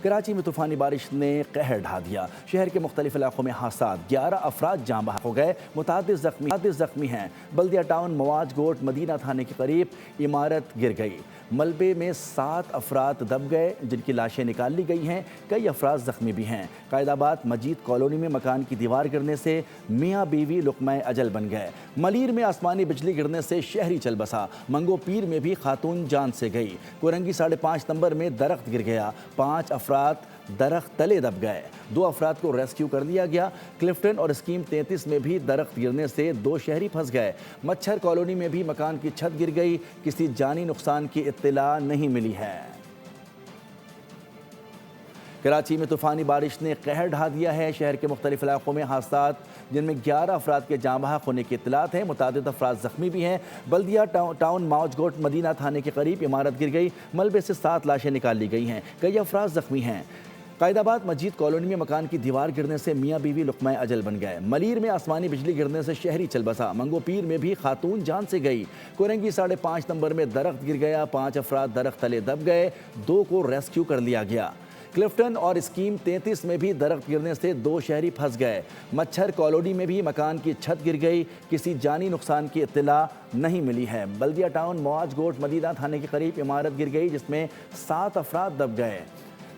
کراچی میں طوفانی بارش نے قہر ڈھا دیا۔ شہر کے مختلف علاقوں میں حادثات، 11 افراد جاں بحق ہو گئے، متعدد زخمی ہیں۔ بلدیہ ٹاؤن مواج گوٹ مدینہ تھانے کے قریب عمارت گر گئی۔ ملبے میں 7 افراد دب گئے جن کی لاشیں نکال لی گئی ہیں، کئی افراد زخمی بھی ہیں۔ قائد آباد مجید کالونی میں مکان کی دیوار گرنے سے میاں بیوی لقمہ اجل بن گئے۔ ملیر میں آسمانی بجلی گرنے سے شہری چل بسا۔ منگو پیر میں بھی خاتون جان سے گئی۔ کورنگی 5.5 نمبر میں درخت گر گیا، 5 افراد درخت تلے دب گئے، 2 افراد کو ریسکیو کر لیا گیا۔ کلفٹن اور اسکیم 33 میں بھی درخت گرنے سے 2 شہری پھنس گئے۔ مچھر کالونی میں بھی مکان کی چھت گر گئی، کسی جانی نقصان کی اطلاع نہیں ملی ہے۔ کراچی میں طوفانی بارش نے قہر ڈھا دیا ہے۔ شہر کے مختلف علاقوں میں حادثات جن میں 11 افراد کے جاں بحق ہونے کی اطلاعات ہیں، متعدد افراد زخمی بھی ہیں۔ بلدیہ ٹاؤن مواج گوٹ مدینہ تھانے کے قریب عمارت گر گئی، ملبے سے 7 لاشیں نکال لی گئی ہیں، کئی افراد زخمی ہیں۔ قائد آباد مجید کالونی میں مکان کی دیوار گرنے سے میاں بیوی لقمہ اجل بن گئے۔ ملیر میں آسمانی بجلی گرنے سے شہری چل بسا۔ منگو پیر میں بھی خاتون جان سے گئی۔ کورنگی 5.5 نمبر میں درخت گر گیا، 5 افراد درخت تلے دب گئے، 2 کو ریسکیو کر لیا گیا۔ کلفٹن اور اسکیم 33 میں بھی درخت گرنے سے 2 شہری پھنس گئے۔ مچھر کالونی میں بھی مکان کی چھت گر گئی، کسی جانی نقصان کی اطلاع نہیں ملی ہے۔ بلدیہ ٹاؤن مواج گوٹ مدینہ تھانے کے قریب عمارت گر گئی جس میں 7 افراد دب گئے،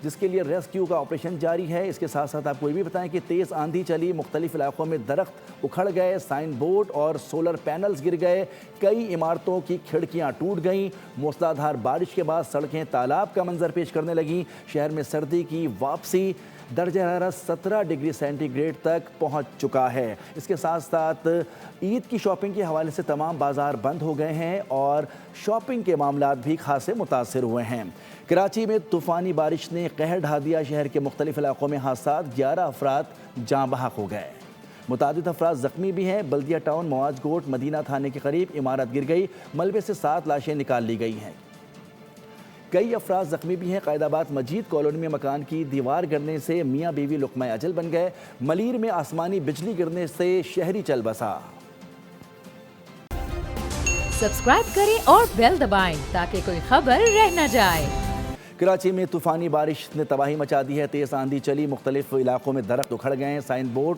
جس کے لیے ریسکیو کا آپریشن جاری ہے۔ اس کے ساتھ ساتھ آپ کو یہ بھی بتائیں کہ تیز آندھی چلی، مختلف علاقوں میں درخت اکھڑ گئے، سائن بورڈ اور سولر پینلز گر گئے، کئی عمارتوں کی کھڑکیاں ٹوٹ گئیں۔ موسلا دھار بارش کے بعد سڑکیں تالاب کا منظر پیش کرنے لگیں۔ شہر میں سردی کی واپسی، درجہ حرارت 17 ڈگری سینٹی گریڈ تک پہنچ چکا ہے۔ اس کے ساتھ ساتھ عید کی شاپنگ کے حوالے سے تمام بازار بند ہو گئے ہیں اور شاپنگ کے معاملات بھی خاصے متاثر ہوئے ہیں۔ کراچی میں طوفانی بارش نے قہر ڈھا دیا۔ شہر کے مختلف علاقوں میں حادثات، 11 افراد جاں بحق ہو گئے، متعدد افراد زخمی بھی ہیں۔ بلدیہ ٹاؤن مواج گوٹ مدینہ تھانے کے قریب عمارت گر گئی، ملبے سے 7 لاشیں نکال لی گئی ہیں، کئی افراد زخمی بھی ہیں۔ قائد آباد مجید کالونی میں مکان کی دیوار گرنے سے میاں بیوی لقمہ اجل بن گئے۔ ملیر میں آسمانی بجلی گرنے سے شہری چل بسا۔ سبسکرائب کریں اور بیل دبائیں تاکہ کوئی خبر رہ نہ جائے۔ کراچی میں طوفانی بارش نے تباہی مچا دی ہے، تیز آندھی چلی، مختلف علاقوں میں درخت اکھڑ گئے ہیں، سائن بورڈ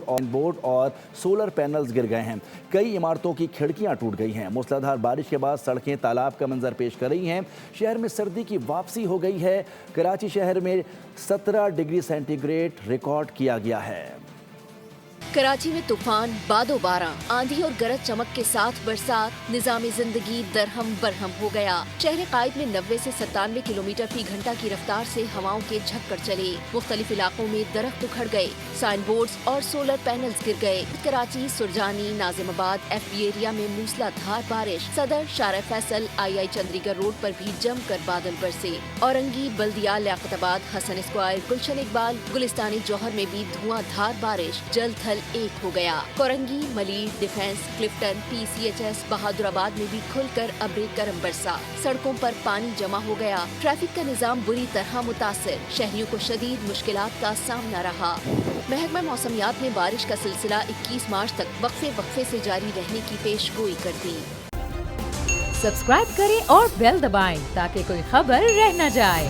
اور سولر پینلز گر گئے ہیں، کئی عمارتوں کی کھڑکیاں ٹوٹ گئی ہیں۔ موسلا دھار بارش کے بعد سڑکیں تالاب کا منظر پیش کر رہی ہیں۔ شہر میں سردی کی واپسی ہو گئی ہے۔ کراچی شہر میں 17 ڈگری سینٹی گریڈ ریکارڈ کیا گیا ہے۔ کراچی میں طوفان، باد و باران، آندھی اور گرج چمک کے ساتھ برسات، نظام زندگی درہم برہم ہو گیا۔ شہر قائد میں 90 سے 97 کلومیٹر فی گھنٹہ کی رفتار سے ہواؤں کے جھکڑ چلے، مختلف علاقوں میں درخت اکھڑ گئے، سائن بورڈز اور سولر پینلز گر گئے۔ کراچی، سرجانی، ناظم آباد، ایف بی ایریا میں موسلا دھار بارش، صدر، شارع فیصل، آئی چندری گڑھ روڈ پر بھی جم کر بادل برسے۔ اورنگی، بلدیہ، لیاقت آباد، حسن اسکوائر، گلشن اقبال، گلستانی جوہر میں بھی دھواں دھار بارش، جل تھل ایک ہو گیا۔ کورنگی، ملیر، ڈیفنس، کلفٹن، پی سی ایچ ایس، بہادر آباد میں بھی کھل کر ابر کرم برسا، سڑکوں پر پانی جمع ہو گیا، ٹریفک کا نظام بری طرح متاثر، شہریوں کو شدید مشکلات کا سامنا رہا۔ محکمہ موسمیات نے بارش کا سلسلہ 21 مارچ تک وقفے سے جاری رہنے کی پیش گوئی کر دی۔ سبسکرائب کریں اور بیل دبائیں تاکہ کوئی خبر رہ نہ جائے۔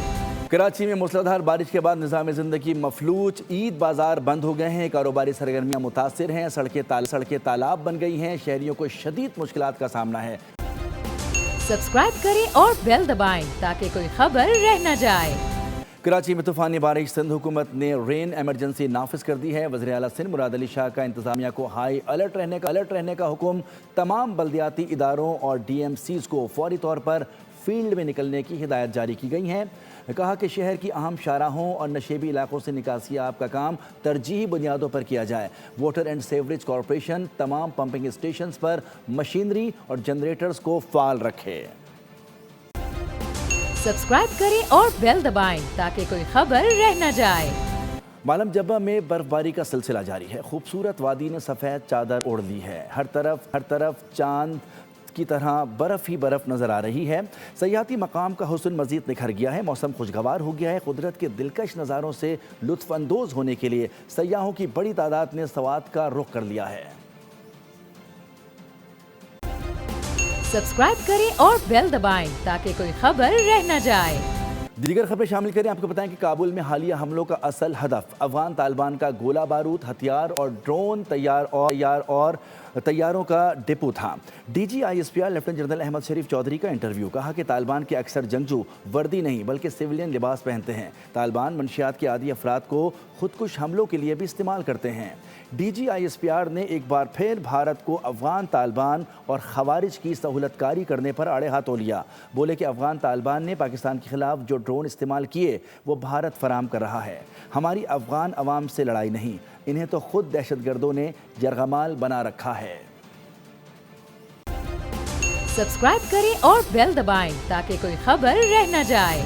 کراچی میں موسلادھار بارش کے بعد نظام زندگی مفلوج، عید بازار بند ہو گئے ہیں، کاروباری سرگرمیاں متاثر ہیں، سڑکیں تالاب بن گئی ہیں، شہریوں کو شدید مشکلات کا سامنا ہے۔ سبسکرائب کریں اور بیل دبائیں تاکہ کوئی خبر رہ نہ جائے۔ کراچی میں طوفانی بارش، سندھ حکومت نے رین ایمرجنسی نافذ کر دی ہے۔ وزیر اعلیٰ سندھ مراد علی شاہ کا انتظامیہ کو ہائی الرٹ رہنے کا حکم، تمام بلدیاتی اداروں اور ڈی ایم سیز کو فوری طور پر فیلڈ میں نکلنے کی ہدایت جاری کی گئی ہیں۔ کہا کہ شہر کی اہم شاہراہوں اور نشیبی علاقوں سے نکاسی آب کا کام ترجیحی بنیادوں پر کیا جائے۔ واٹر اینڈ سیوریج کارپوریشن تمام پمپنگ اسٹیشنز پر مشینری اور جنریٹرز کو فعال رکھے۔ سبسکرائب کریں اور بیل دبائیں تاکہ کوئی خبر رہ نہ جائے۔ مالم جبہ میں برف باری کا سلسلہ جاری ہے، خوبصورت وادی نے سفید چادر اوڑھ لی ہے، ہر طرف چاند کی طرح برف ہی برف نظر آ رہی ہے۔ سیاحتی مقام کا حسن مزید نکھر گیا ہے، موسم خوشگوار ہو گیا ہے۔ قدرت کے دلکش نظاروں سے لطف اندوز ہونے کے لیے سیاحوں کی بڑی تعداد نے سوات کا رخ کر لیا ہے۔ سبسکرائب کریں اور بیل دبائیں تاکہ کوئی خبر رہ نہ جائے۔ دیگر خبریں شامل کریں. آپ کو بتائیں کہ کابل میں حالیہ حملوں کا اصل ہدف افغان طالبان کا گولہ بارود، ہتھیار اور ڈرون طیاروں کا ڈپو تھا. D G I S P R lieutenant general Ahmed Sharif Chaudhry کا انٹرویو. کہا کہ طالبان کے اکثر جنگجو وردی نہیں بلکہ سویلین لباس پہنتے ہیں. طالبان منشیات کے عادی افراد کو خودکش حملوں کے لیے بھی استعمال کرتے ہیں. D G I S P R نے ایک بار پھر بھارت کو افغان طالبان اور خوارج کی سہولت کاری کرنے پر آڑے ہاتھوں لیا. بولے کہ افغان طالبان نے پاکستان کے خلاف جو ڈرون استعمال کیے وہ بھارت فراہم کر رہا ہے. ہماری افغان عوام سے لڑائی نہیں، انہیں تو خود دہشت گردوں نے یرغمال بنا رکھا ہے. سبسکرائب کریں اور بیل دبائیں تاکہ کوئی خبر رہ نہ جائے.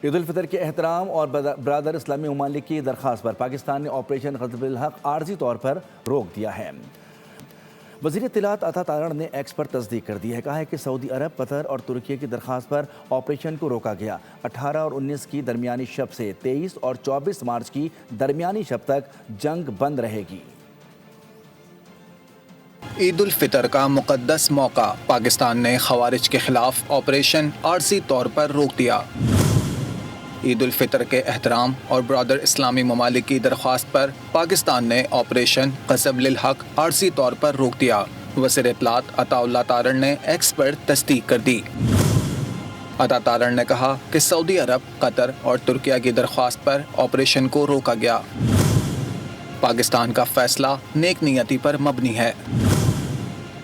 عید الفطر کے احترام اور برادر اسلامی ممالک کی درخواست پر پاکستان نے آپریشن غضب الحق عارضی طور پر روک دیا ہے. وزیر اطلاعات عطا تارڑ نے ایکس پر تصدیق کر دی ہے. کہا ہے کہ سعودی عرب، قطر اور ترکیہ کی درخواست پر آپریشن کو روکا گیا. 18 اور 19 کی درمیانی شب سے 23 اور 24 مارچ کی درمیانی شب تک جنگ بند رہے گی. عید الفطر کا مقدس موقع، پاکستان نے خوارج کے خلاف آپریشن عارضی طور پر روک دیا. عید الفطر کے احترام اور برادر اسلامی ممالک کی درخواست پر پاکستان نے آپریشن غضب للحق عارضی طور پر روک دیا. وزیر اطلاعات عطا اللہ تارڑ نے ایکس پر تصدیق کر دی. عطا تارڑ نے کہا کہ سعودی عرب، قطر اور ترکیہ کی درخواست پر آپریشن کو روکا گیا. پاکستان کا فیصلہ نیک نیتی پر مبنی ہے.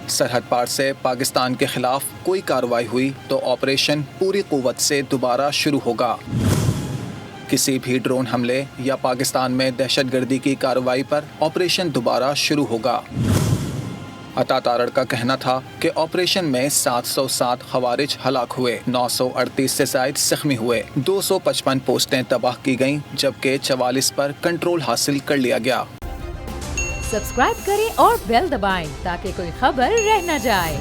سرحد پار سے پاکستان کے خلاف کوئی کارروائی ہوئی تو آپریشن پوری قوت سے دوبارہ شروع ہوگا. کسی بھی ڈرون حملے یا پاکستان میں دہشت گردی کی کارروائی پر آپریشن دوبارہ شروع ہوگا. عطا تارڑ کا کہنا تھا کہ آپریشن میں 707 خوارج ہلاک ہوئے، 938 سے زائد زخمی ہوئے، 255 پوسٹیں تباہ کی گئیں جبکہ 44 پر کنٹرول حاصل کر لیا گیا. سبسکرائب کریں اور بیل دبائیں تاکہ کوئی خبر رہ نہ جائے.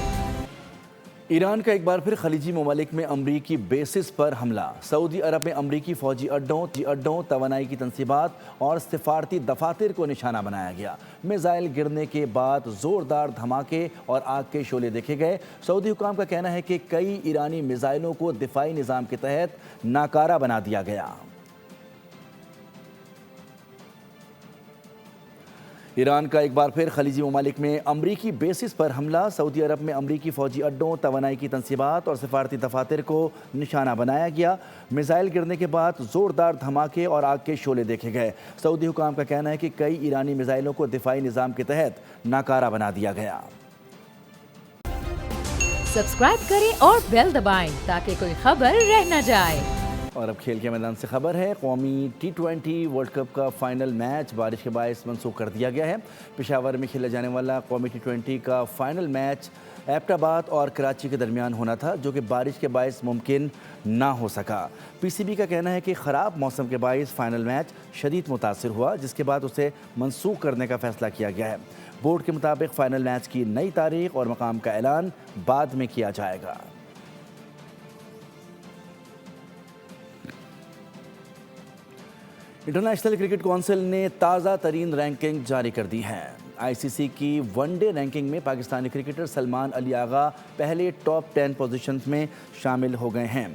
ایران کا ایک بار پھر خلیجی ممالک میں امریکی بیسز پر حملہ. سعودی عرب میں امریکی فوجی اڈوں، توانائی کی تنصیبات اور سفارتی دفاتر کو نشانہ بنایا گیا. میزائل گرنے کے بعد زوردار دھماکے اور آگ کے شعلے دیکھے گئے. سعودی حکام کا کہنا ہے کہ کئی ایرانی میزائلوں کو دفاعی نظام کے تحت ناکارہ بنا دیا گیا. ایران کا ایک بار پھر خلیجی ممالک میں امریکی بیسز پر حملہ. سعودی عرب میں امریکی فوجی اڈوں، توانائی کی تنصیبات اور سفارتی دفاتر کو نشانہ بنایا گیا. میزائل گرنے کے بعد زوردار دھماکے اور آگ کے شعلے دیکھے گئے. سعودی حکام کا کہنا ہے کہ کئی ایرانی میزائلوں کو دفاعی نظام کے تحت ناکارہ بنا دیا گیا. سبسکرائب کریں اور بیل دبائیں تاکہ کوئی خبر رہ نہ جائے. اور اب کھیل کے میدان سے خبر ہے. قومی T20 ورلڈ کپ کا فائنل میچ بارش کے باعث منسوخ کر دیا گیا ہے. پشاور میں کھیلا جانے والا قومی T20 کا فائنل میچ ایبٹ آباد اور کراچی کے درمیان ہونا تھا جو کہ بارش کے باعث ممکن نہ ہو سکا. پی سی بی کا کہنا ہے کہ خراب موسم کے باعث فائنل میچ شدید متاثر ہوا جس کے بعد اسے منسوخ کرنے کا فیصلہ کیا گیا ہے. بورڈ کے مطابق فائنل میچ کی نئی تاریخ اور مقام کا اعلان بعد میں کیا جائے گا. انٹرنیشنل کرکٹ کونسل نے تازہ ترین رینکنگ جاری کر دی ہے. آئی سی سی کی ون ڈے رینکنگ میں پاکستانی کرکٹر سلمان علی آغا پہلے ٹاپ 10 پوزیشنز میں شامل ہو گئے ہیں.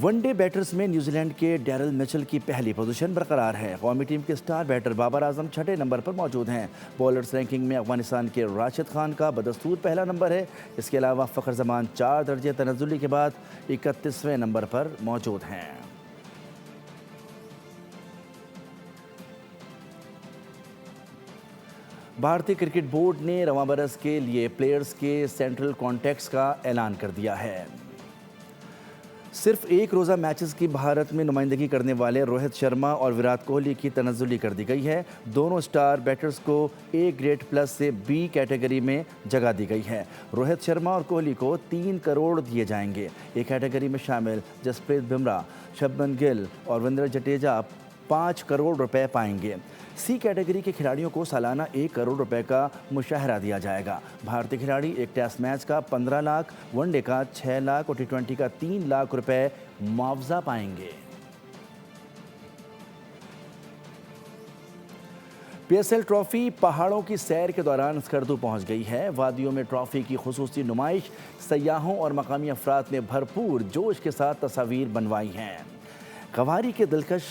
ون ڈے بیٹرز میں نیوزی لینڈ کے ڈیرل میچل کی پہلی پوزیشن برقرار ہے. قومی ٹیم کے star better Babar Azam 6 number پر موجود ہیں. بولرز رینکنگ میں افغانستان کے راشد خان کا بدستور پہلا نمبر ہے. اس کے علاوہ فخر زمان 4 درجے تنزلی کے بعد 31ویں نمبر پر موجود ہیں. بھارتی کرکٹ بورڈ نے رواں برس کے لیے پلیئرز کے سینٹرل کانٹیکٹس کا اعلان کر دیا ہے. صرف ایک روزہ میچز کی بھارت میں نمائندگی کرنے والے روہت شرما اور وراٹ کوہلی کی تنزلی کر دی گئی ہے. دونوں سٹار بیٹرز کو اے گریڈ پلس سے بی کیٹیگری میں جگہ دی گئی ہے. روہت شرما اور کوہلی کو 3 کروڑ دیے جائیں گے. اے کیٹیگری میں شامل جسپریت بمراہ، شبمن گل اور وریندر جڈیجا 5 کروڑ روپے پائیں گے. سی کیٹیگری کے کھلاڑیوں کو سالانہ 1 کروڑ روپے کا مشاہرہ دیا جائے گا. بھارتی کھلاڑی ایک ٹیسٹ میچ کا 15 لاکھ، ون ڈے کا 6 لاکھ اور T20 کا 3 لاکھ روپے معاوضہ پائیں گے. پی ایس ایل ٹرافی پہاڑوں کی سیر کے دوران اسکردو پہنچ گئی ہے. وادیوں میں ٹرافی کی خصوصی نمائش، سیاحوں اور مقامی افراد نے بھرپور جوش کے ساتھ تصاویر بنوائی ہیں. قواری کے دلکش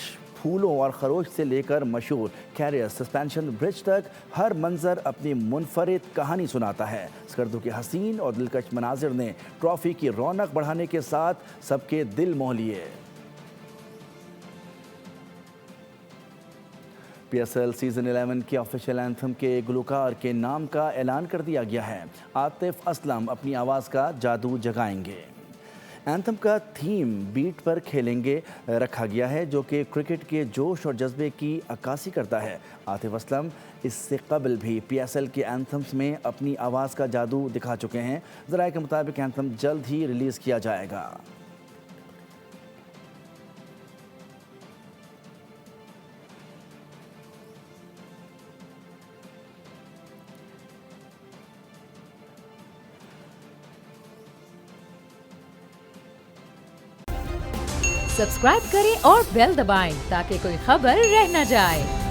پھولوں اور خروش سے لے کر مشہور کیریئر سسپینشن برج تک ہر منظر اپنی منفرد کہانی سناتا ہے۔ اسکردو کے حسین اور دلکش مناظر نے ٹرافی کی رونق بڑھانے کے ساتھ سب کے دل موہ لیے۔ پی ایس ایل سیزن 11 کے آفیشیل اینتھم کے گلوکار کے نام کا اعلان کر دیا گیا ہے۔ عاطف اسلم اپنی آواز کا جادو جگائیں گے۔ اینتھم کا تھیم بیٹ پر کھیلیں گے رکھا گیا ہے، جو کہ کرکٹ کے جوش اور جذبے کی عکاسی کرتا ہے۔ عاطف اسلم اس سے قبل بھی پی ایس ایل کے اینتھمز میں اپنی آواز کا جادو دکھا چکے ہیں۔ ذرائع کے مطابق اینتھم جلد ہی ریلیز کیا جائے گا۔ سبسکرائب کریں اور بیل دبائیں تاکہ کوئی خبر رہ نہ جائے۔